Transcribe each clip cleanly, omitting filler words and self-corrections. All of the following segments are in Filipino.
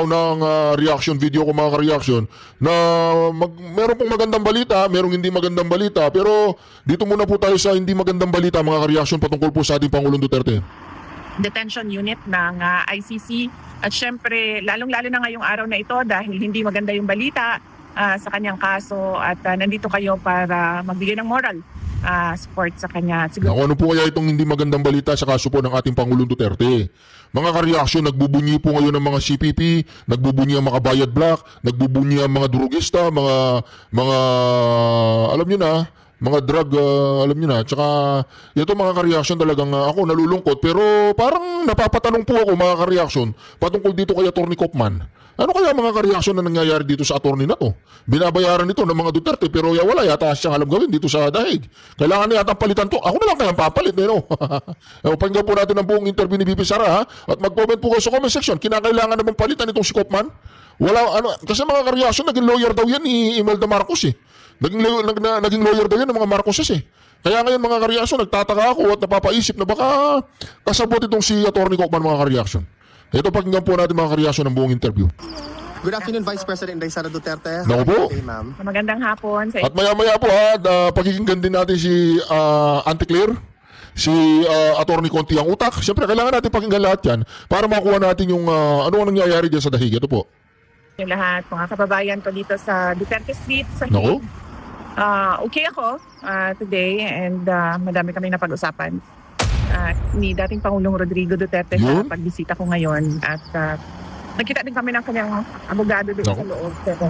ng reaction video ko mga ka-reaction na meron pong magandang balita, merong hindi magandang balita, pero dito muna po tayo sa hindi magandang balita mga ka-reaction patungkol po sa ating Pangulong Duterte. Detention unit ng ICC at syempre lalong-lalo na ngayong araw na ito dahil hindi maganda yung balita sa kanyang kaso at nandito kayo para magbigay ng moral support sa kanya. Siguro Ano po kaya itong hindi magandang balita sa kaso po ng ating Pangulong Duterte? Mga ka-reaction, nagbubunyi po ngayon ng mga CPP, nagbubunyi ang mga bayad black, nagbubunyi ang mga drugista, mga alam nyo na, mga drug, alam nyo na. Tsaka, ito mga ka-reaction talagang ako nalulungkot. Pero parang napapatanong po ako mga ka-reaction patungkol dito kay Atty. Kopman. Ano kaya mga ka-reaction na nangyayari dito sa attorney na to? Binabayaran ito ng mga Duterte pero wala yata siyang alam gawin dito sa dahig. Kailangan na yata palitan to. Ako na lang kayang papalit. No? Pakinggan po natin ang buong interview ni BP Sara ha? At mag-comment po kayo sa comment section. Kinakailangan namang palitan itong si Kopman? Wala, kasi mga ka-reaction, naging lawyer daw yan ni Imelda Marcos eh. Naging lawyer daw yan ng mga Marcoses eh. Kaya ngayon mga ka-reaction, nagtataka ako at napapaisip na baka kasabot itong si Atty. Kopman mga ka-reaction. Ito pakinggan po natin mga ka-reaction ng buong interview. Good afternoon, Vice President Inday Sara Duterte. Naku po. Okay, ma'am. magandang hapon sa At maya-maya po ha, pakikinggan din natin si Auntie Claire, si Atty. Conti ang utak. Siyempre, kailangan natin pakinggan lahat yan para makuha natin yung ano ang nangyayari dyan sa dahig. Ito po. yung lahat, mga kababayan ko dito sa Duterte Street. Sa Naku. okay ako today and madami kami napag-usapan. Ni dating Pangulong Rodrigo Duterte sa Yun. pagbisita ko ngayon at nagkita din kami ng kanyang abogado doon Naku. sa loob. Pero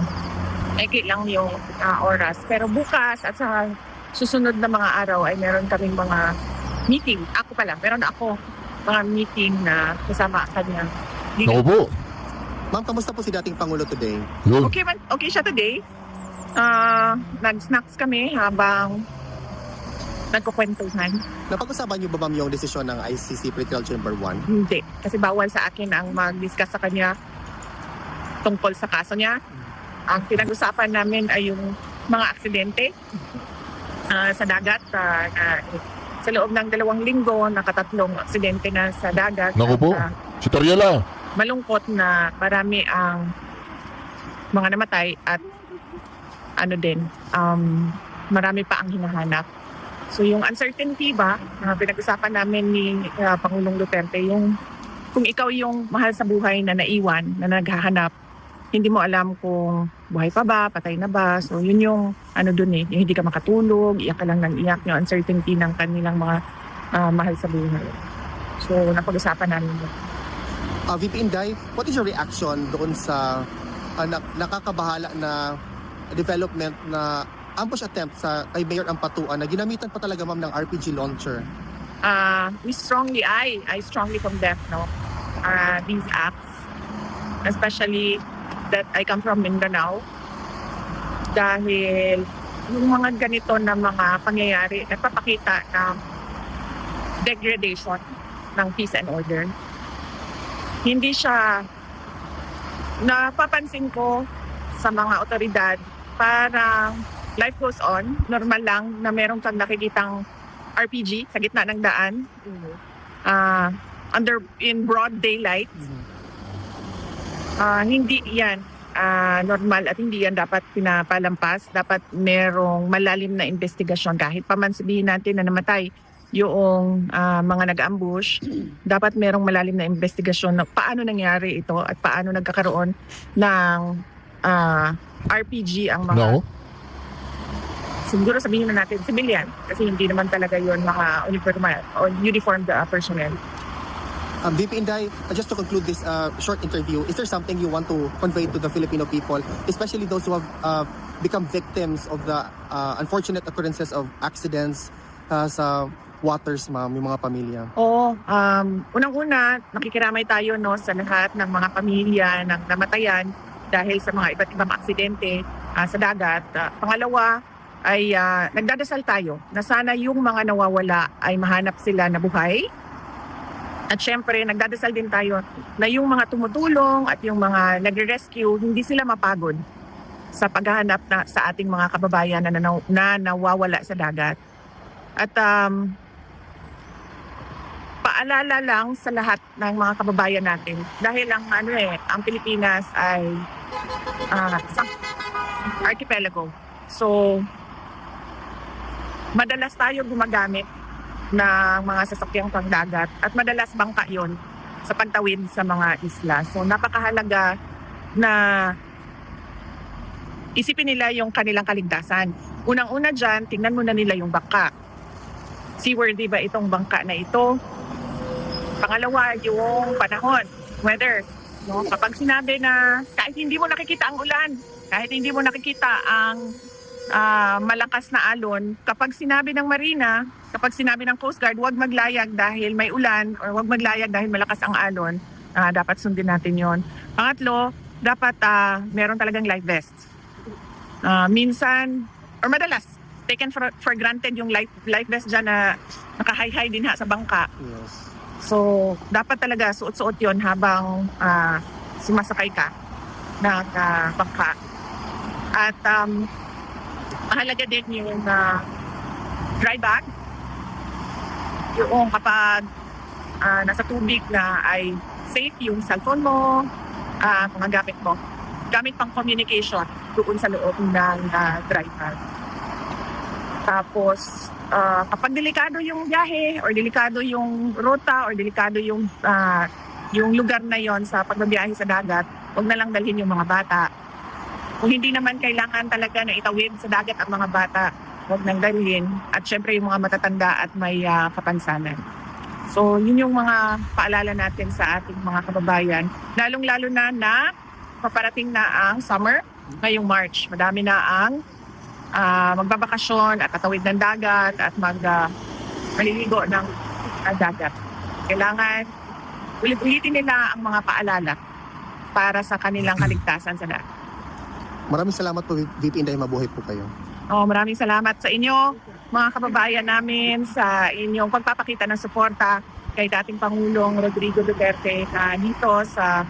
maikli lang yung oras. Pero bukas at sa susunod na mga araw ay meron kaming mga meeting. Ako pala, meron ako mga meeting na kasama kanya. Naku po. Ma'am, kamusta po si dating Pangulo today? Yun. Okay siya today. Nag-snacks kami habang nagkukwentuhan. Napag-usapan niyo ba, ma'am, yung desisyon ng ICC Pretrial Chamber 1? Hindi. Kasi bawal sa akin ang mag-discuss sa kanya tungkol sa kaso niya. Ang pinag-usapan namin ay yung mga aksidente sa dagat. Sa loob ng 2 linggo, nakatatlong aksidente na sa dagat. Naku po. At, Si Tariela. malungkot na marami ang mga namatay at marami pa ang hinahanap. So yung uncertainty ba, pinag-usapan namin ni Pangulong Duterte, yung kung ikaw yung mahal sa buhay na naiwan, na naghahanap, hindi mo alam kung buhay pa ba, patay na ba. So yun yung dun yung hindi ka makatulog, iyak ka lang ng iyak, yung uncertainty ng kanilang mga mahal sa buhay. So napag-usapan namin yun. VP Inday, what is your reaction doon sa nakakabahala na development na ambush attempt sa kay Mayor Ampatuan na ginamitan pa talaga, ma'am, ng RPG launcher? I strongly condemn these acts, especially that I come from Mindanao, dahil yung mga ganito na mga pangyayari nagpapakita ng degradation ng peace and order. Hindi siya napapansin ko sa mga otoridad, parang life goes on, normal lang na meron kang nakikitang RPG sa gitna ng daan, in broad daylight. Hindi yan normal at hindi yan dapat pinapalampas. Dapat merong malalim na investigasyon. Kahit pa man sabihin natin na namatay yung mga nag-ambush, dapat merong malalim na investigasyon na paano nangyari ito at paano nagkakaroon ng RPG ang mga No. siguro sabihin na natin civilian kasi hindi naman talaga yon mga uniformed personnel. VP Inday, just to conclude this short interview, is there something you want to convey to the Filipino people, especially those who have become victims of the unfortunate occurrences of accidents sa waters, ma'am, yung mga pamilya? Oo, unang-una, nakikiramay tayo sa lahat ng mga pamilya ng namatayan dahil sa mga iba't ibang aksidente sa dagat. Pangalawa ay nagdadasal tayo na sana yung mga nawawala ay mahanap sila na buhay. At syempre, nagdadasal din tayo na yung mga tumutulong at yung mga nagre-rescue, hindi sila mapagod sa paghahanap sa ating mga kababayan na nawawala sa dagat. At paalala lang sa lahat ng mga kababayan natin dahil ang Pilipinas ay isang archipelago. So madalas tayo gumagamit ng mga sasakyang pangdagat at madalas bangka 'yon sa pagtawid sa mga isla. So napakahalaga na isipin nila yung kanilang kaligtasan. Unang-una dyan, tingnan muna nila yung bangka. Seaworthy ba itong bangka na ito? Pangalawa, yung panahon, weather. No? Kapag sinabi na kahit hindi mo nakikita ang ulan, kahit hindi mo nakikita ang malakas na alon, kapag sinabi ng Marina, kapag sinabi ng Coast Guard, huwag maglayag dahil may ulan or huwag maglayag dahil malakas ang alon, dapat sundin natin yon. Pangatlo, dapat meron talagang life vests. Minsan, or madalas, taken for granted yung life vest dyan na naka-high-high din sa bangka. Yes. So, dapat talaga suot-suot yon habang sumasakay ka ng bangka. At mahalaga din yung dry bag. Yung kapag nasa tubig na ay safe yung cellphone mo, mga gamit mo. Gamit pang communication doon sa loob ng dry bag. Tapos, kapag delikado yung biyahe or delikado yung ruta or delikado yung lugar na yon sa pagbabiyahe sa dagat, huwag na lang dalhin yung mga bata. Kung hindi naman kailangan talaga na itawid sa dagat ang mga bata, huwag nang dalhin. At syempre yung mga matatanda at may kapansanan. So yun yung mga paalala natin sa ating mga kababayan. Lalong-lalo na paparating na ang summer ngayong March. Madami na ang magbabakasyon at tatawid ng dagat at maliligo ng dagat. Kailangan ulit-ulitin nila ang mga paalala para sa kanilang kaligtasan sa dagat. Maraming salamat po, VP Inday. Mabuhay po kayo. Maraming salamat sa inyo, mga kababayan namin, sa inyong pagpapakita ng suporta kay dating Pangulong Rodrigo Duterte dito sa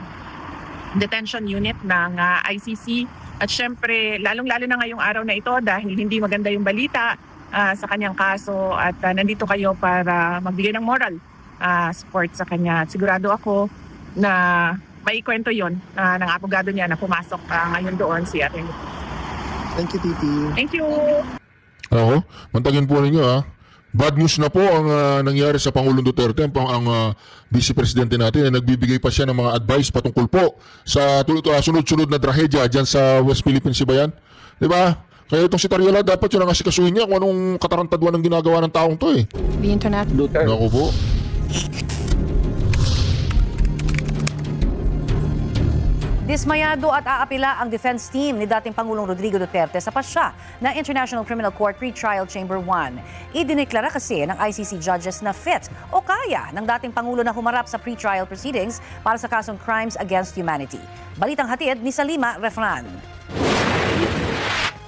detention unit ng ICC. At syempre, lalong-lalo na ngayong araw na ito dahil hindi maganda yung balita sa kanyang kaso at nandito kayo para magbigay ng moral support sa kanya. At sigurado ako na may kwento yon ng abogado niya na pumasok ngayon doon si Atty. Thank you, VP. Thank you! Ako, mantagin po ninyo ha. Bad news na po ang nangyari sa Pangulong Duterte, ang Vice Presidente natin, na nagbibigay pa siya ng mga advice patungkol po sa sunod-sunod na trahedya dyan sa West Philippine Sea ba yan? Di ba? Kaya itong si Tariola, dapat yun ang asikasuhin niya kung anong katarantaduan ng ginagawa ng taong to eh. The internet. Naku po. Dismayado at aapila ang defense team ni dating Pangulong Rodrigo Duterte sa pasya ng International Criminal Court Pre-Trial Chamber 1. Idineklara kasi ng ICC judges na fit o kaya ng dating Pangulo na humarap sa pre-trial proceedings para sa kasong crimes against humanity. Balitang hatid ni Salima Refran.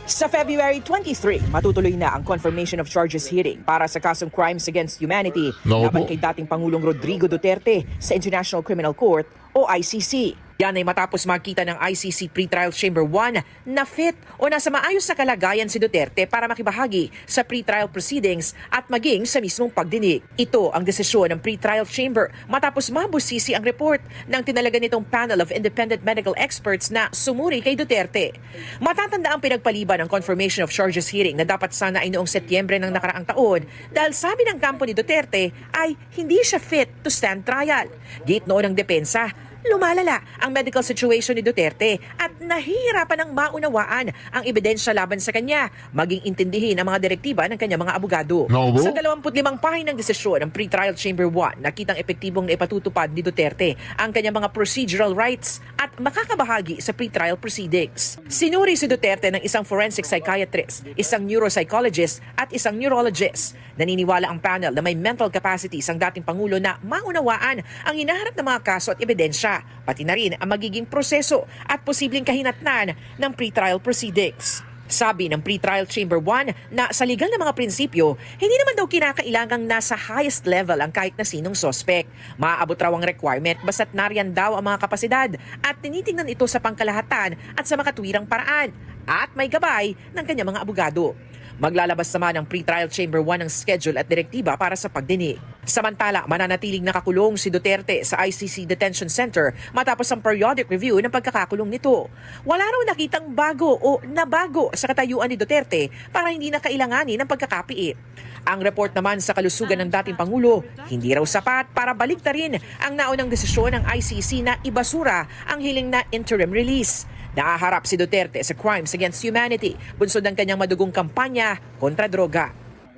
Sa February 23, matutuloy na ang confirmation of charges hearing para sa kasong crimes against humanity laban kay dating Pangulong Rodrigo Duterte sa International Criminal Court o ICC. Yan ay matapos makita ng ICC Pre-Trial Chamber 1 na fit o nasa maayos na kalagayan si Duterte para makibahagi sa pre-trial proceedings at maging sa mismong pagdinig. Ito ang desisyon ng Pre-Trial Chamber matapos mabusisi ang report ng tinalaga nitong panel of independent medical experts na sumuri kay Duterte. Matatanda ang pinagpaliban ng confirmation of charges hearing na dapat sana ay noong Setyembre ng nakaraang taon dahil sabi ng kampo ni Duterte ay hindi siya fit to stand trial. Gate noon ng depensa, lumalala ang medical situation ni Duterte at nahihirapan ng maunawaan ang ebidensya laban sa kanya, maging intindihin ang mga direktiba ng kanyang mga abogado. Sa 25 pahinang desisyon ng Pre-Trial Chamber 1, nakitang epektibong naipatutupad ni Duterte ang kanyang mga procedural rights at makakabahagi sa pre-trial proceedings. Sinuri si Duterte ng isang forensic psychiatrist, isang neuropsychologist at isang neurologist. Naniniwala ang panel na may mental capacities ang dating Pangulo na maunawaan ang hinaharap ng mga kaso at ebidensya, pati na rin ang magiging proseso at posibleng kahinatnan ng pre-trial proceedings. Sabi ng Pre-Trial Chamber 1 na sa legal na mga prinsipyo, hindi naman daw kinakailangang nasa highest level ang kahit na sinong suspect. Maaabot raw ang requirement basta't nariyan daw ang mga kapasidad at tinitingnan ito sa pangkalahatan at sa makatwirang paraan at may gabay ng kanyang mga abogado. Maglalabas naman ang Pre-Trial Chamber 1 ng schedule at direktiba para sa pagdinig. Samantala, mananatiling nakakulong si Duterte sa ICC Detention Center matapos ang periodic review ng pagkakakulong nito. Wala raw nakitang bago o nabago sa katayuan ni Duterte para hindi na kailanganin ng pagkakapiit. Ang report naman sa kalusugan ng dating Pangulo, hindi raw sapat para baliktarin ang naunang desisyon ng ICC na ibasura ang hiling na interim release. Nahaharap si Duterte sa crimes against humanity, bunsod ng kanyang madugong kampanya kontra droga.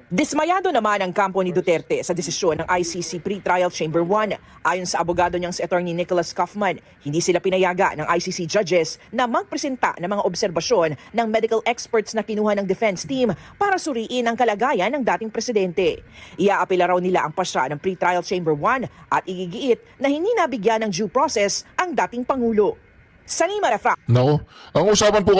Dismayado naman ang kampo ni Duterte sa desisyon ng ICC Pre-Trial Chamber 1. Ayon sa abogado niyang si Attorney Nicholas Kaufman, hindi sila pinayaga ng ICC judges na magpresenta ng mga obserbasyon ng medical experts na kinuha ng defense team para suriin ang kalagayan ng dating presidente. Iaapela raw nila ang pasya ng Pre-Trial Chamber 1 at igigiit na hindi nabigyan ng due process ang dating Pangulo. Sanima Rafa. Nako, ang usapan po